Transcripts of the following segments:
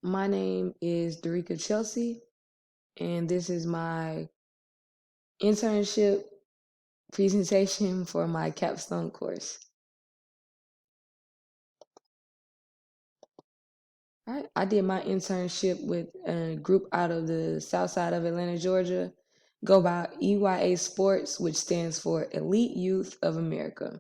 My name is Darika Chelsea, and this is my internship presentation for my capstone course. All right, I did my internship with a group out of the south side of Atlanta, Georgia, go by EYA Sports, which stands for Elite Youth of America.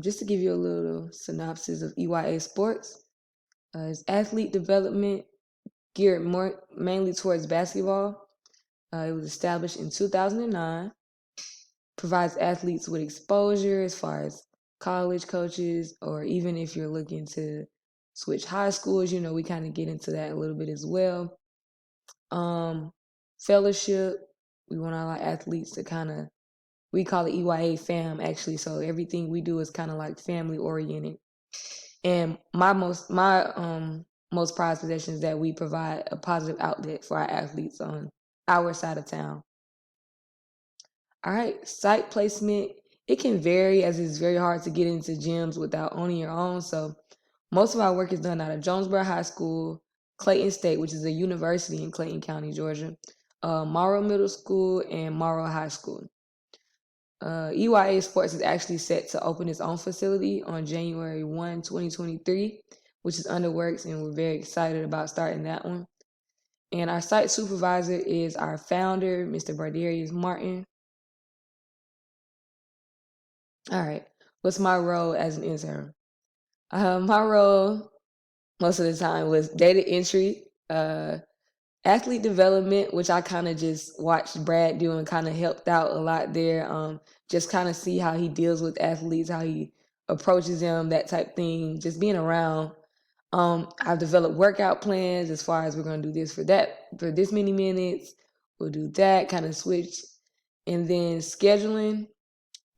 Just to give you a little synopsis of EYA Sports, it's athlete development geared mainly towards basketball. It was established in 2009, provides athletes with exposure as far as college coaches, or even if you're looking to switch high schools, we kind of get into that a little bit as well. Um, Fellowship, we want our athletes to we call it EYA fam actually. So everything we do is kind of like family oriented. And my most prized possession is that we provide a positive outlet for our athletes on our side of town. All right, site placement, it can vary as it's very hard to get into gyms without owning your own. So most of our work is done out of Jonesboro High School, Clayton State, which is a university in Clayton County, Georgia, Morrow Middle School, and Morrow High School. EYA Sports is actually set to open its own facility on January 1, 2023, which is under works, and we're very excited about starting that one. And our site supervisor is our founder, Mr. Bardarius Martin. All right. What's my role as an intern? My role most of the time was data entry, athlete development, which I kind of just watched Brad do and kind of helped out a lot there. Just kind of see how he deals with athletes, how he approaches them, that type thing. Just being around. I've developed workout plans as far as we're going to do this for that for this many minutes. We'll do that, kind of switch, and then scheduling.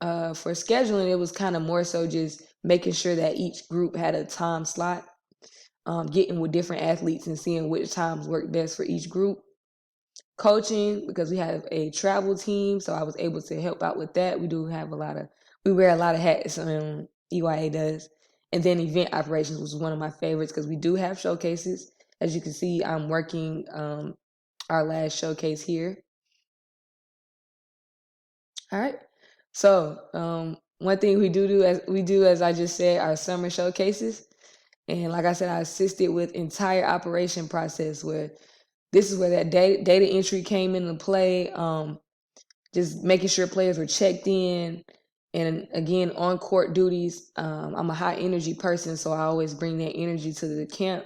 For scheduling, it was kind of more so just making sure that each group had a time slot, getting with different athletes and seeing which times work best for each group. Coaching, because we have a travel team, so I was able to help out with that. We wear a lot of hats, EYA does. And then event operations was one of my favorites because we do have showcases. As you can see, I'm working our last showcase here. All right. One thing we do as I just said, our summer showcases. And like I said, I assisted with entire operation process where this is where that data entry came into play. Just making sure players were checked in, and again on court duties. I'm a high energy person, so I always bring that energy to the camp.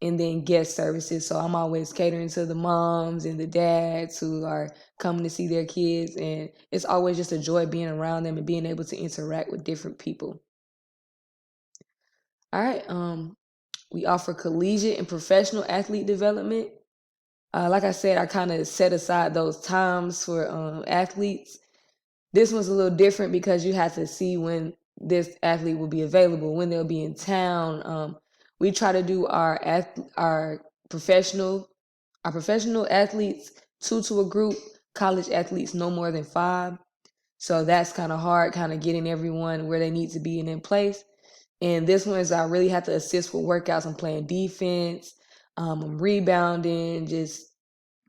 And then guest services, so I'm always catering to the moms and the dads who are coming to see their kids, and it's always just a joy being around them and being able to interact with different people. All right. We offer collegiate and professional athlete development. Like I said, I kind of set aside those times for athletes. This one's a little different because you have to see when this athlete will be available, when they'll be in town. We try to do our professional athletes two to a group, college athletes no more than five. So that's kind of hard, kind of getting everyone where they need to be and in place. And this one is I really have to assist with workouts. I'm playing defense, I'm rebounding, just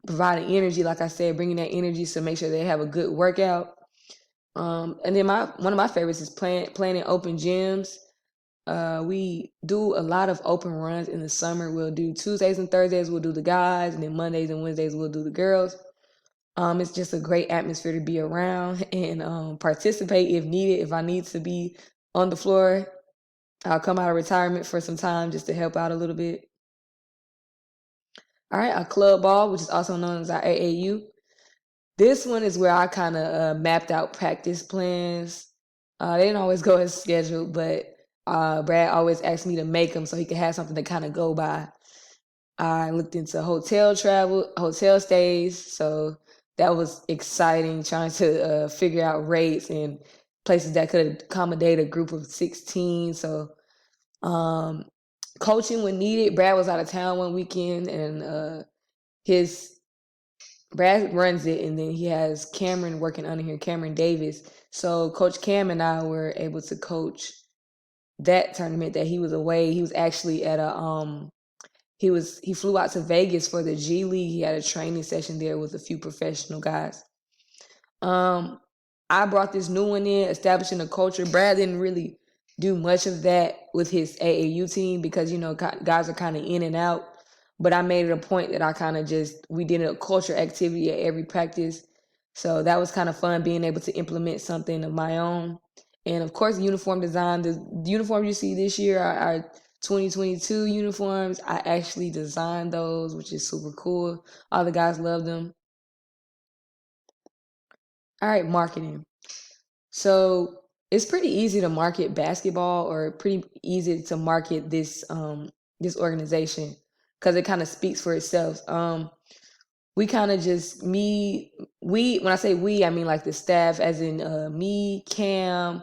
providing energy. Like I said, bringing that energy to make sure they have a good workout. And then one of my favorites is playing in open gyms. We do a lot of open runs in the summer. We'll do Tuesdays and Thursdays, we'll do the guys, and then Mondays and Wednesdays, we'll do the girls. It's just a great atmosphere to be around and participate if needed. If I need to be on the floor, I'll come out of retirement for some time just to help out a little bit. All right, our club ball, which is also known as our AAU. This one is where I kind of mapped out practice plans. They didn't always go as scheduled, but Brad always asked me to make them so he could have something to kind of go by. I looked into hotel travel, hotel stays, so that was exciting trying to figure out rates and places that could accommodate a group of 16. So um, coaching when needed. Brad was out of town one weekend, and his Brad runs it, and then he has Cameron working under here, Cameron Davis. So Coach Cam and I were able to coach that tournament that he was away. He was actually at a he flew out to Vegas for the G League. He had a training session there with a few professional guys. I brought this new one in, establishing a culture. Brad didn't really do much of that with his AAU team because, guys are kind of in and out. But I made it a point that we did a culture activity at every practice. So that was kind of fun, being able to implement something of my own. And of course, uniform design. The uniform you see this year are our 2022 uniforms. I actually designed those, which is super cool. All the guys love them. All right, marketing. So it's pretty easy to market basketball, or pretty easy to market this organization, because it kind of speaks for itself. We kind of just we when I say we, I mean like the staff, as in me, Cam,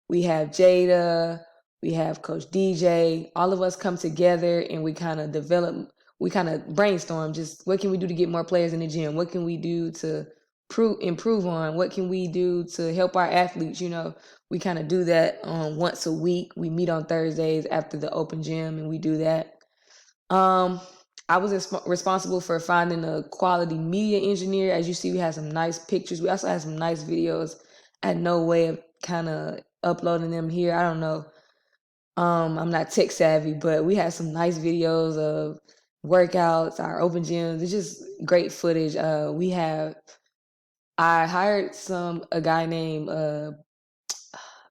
we have Jada, we have Coach DJ. All of us come together and we kind of brainstorm, just what can we do to get more players in the gym? What can we do to improve on? What can we do to help our athletes? We kind of do that once a week. We meet on Thursdays after the open gym, and we do that. I was responsible for finding a quality media engineer. As you see, we have some nice pictures. We also have some nice videos. I had no way of kind of uploading them here. I don't know. I'm not tech savvy, but we have some nice videos of workouts, our open gyms. It's just great footage. I hired a guy named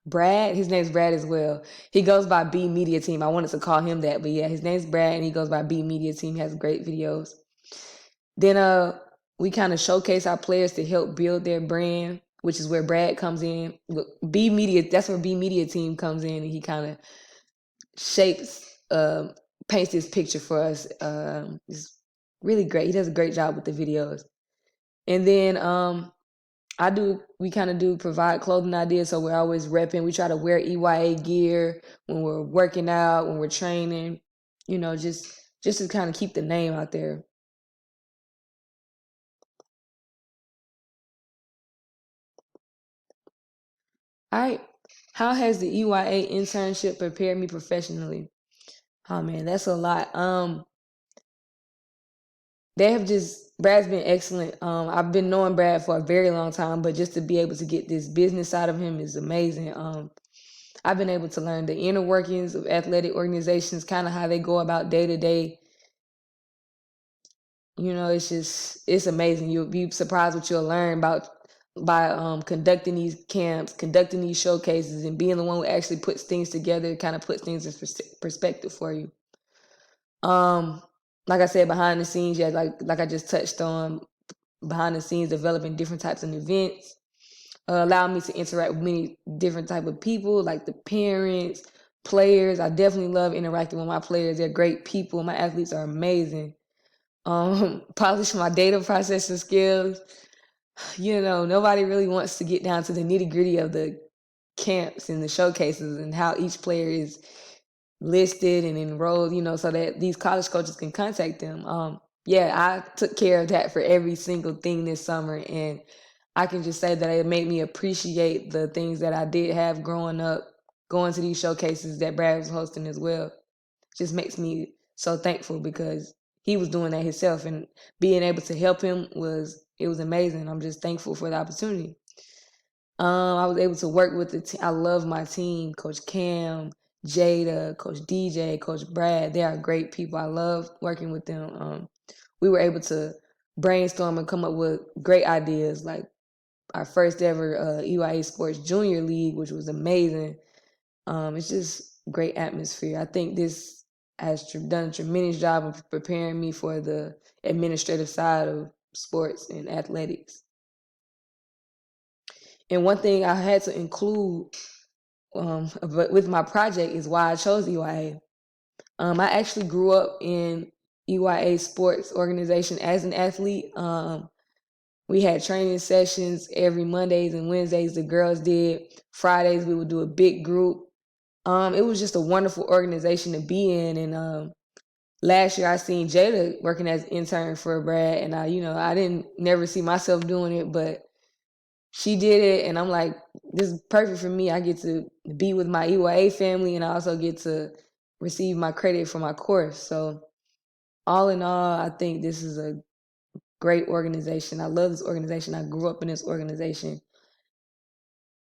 Brad. His name's Brad as well. He goes by B Media Team. I wanted to call him that, but yeah, his name's Brad and he goes by B Media Team. He has great videos. Then we kind of showcase our players to help build their brand, which is where Brad comes in. B Media, that's where B Media Team comes in, and he kind of paints this picture for us. It's really great. He does a great job with the videos. And then we kind of do provide clothing ideas, so we're always repping. We try to wear EYA gear when we're working out, when we're training, just to kind of keep the name out there. All right. How has the EYA internship prepared me professionally? Oh man, that's a lot. Brad's been excellent. I've been knowing Brad for a very long time, but just to be able to get this business side of him is amazing. I've been able to learn the inner workings of athletic organizations, kind of how they go about day to day. It's amazing. You'll be surprised what you'll learn by conducting these camps, conducting these showcases, and being the one who actually puts things together, kind of puts things in perspective for you. Like I said, behind the scenes, yeah, like I just touched on, behind the scenes, developing different types of events, allow me to interact with many different type of people, like the parents, players. I definitely love interacting with my players. They're great people. My athletes are amazing. Polish my data processing skills. Nobody really wants to get down to the nitty gritty of the camps and the showcases and how each player is listed and enrolled, so that these college coaches can contact them. I took care of that for every single thing this summer, and I can just say that it made me appreciate the things that I did have growing up, going to these showcases that Brad was hosting as well. Just makes me so thankful, because he was doing that himself, and being able to help him was amazing. I'm just thankful for the opportunity. I was able to work with the team. I love my team, Coach Cam, Jada, Coach DJ, Coach Brad. They are great people. I love working with them. We were able to brainstorm and come up with great ideas, like our first ever EYA Sports Junior League, which was amazing. It's just great atmosphere. I think this has done a tremendous job of preparing me for the administrative side of sports and athletics. And one thing I had to include with my project is why I chose EYA. I actually grew up in EYA Sports organization as an athlete. We had training sessions every Mondays and Wednesdays. The girls did. Fridays we would do a big group. It was just a wonderful organization to be in. And last year I seen Jada working as intern for Brad, and I didn't never see myself doing it, but she did it, and I'm like, this is perfect for me. I get to be with my EYA family, and I also get to receive my credit for my course. So all in all, I think this is a great organization. I love this organization. I grew up in this organization.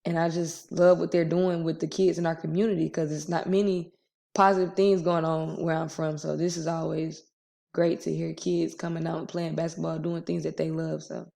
And I just love what they're doing with the kids in our community because there's not many positive things going on where I'm from. So this is always great to hear kids coming out and playing basketball, doing things that they love. So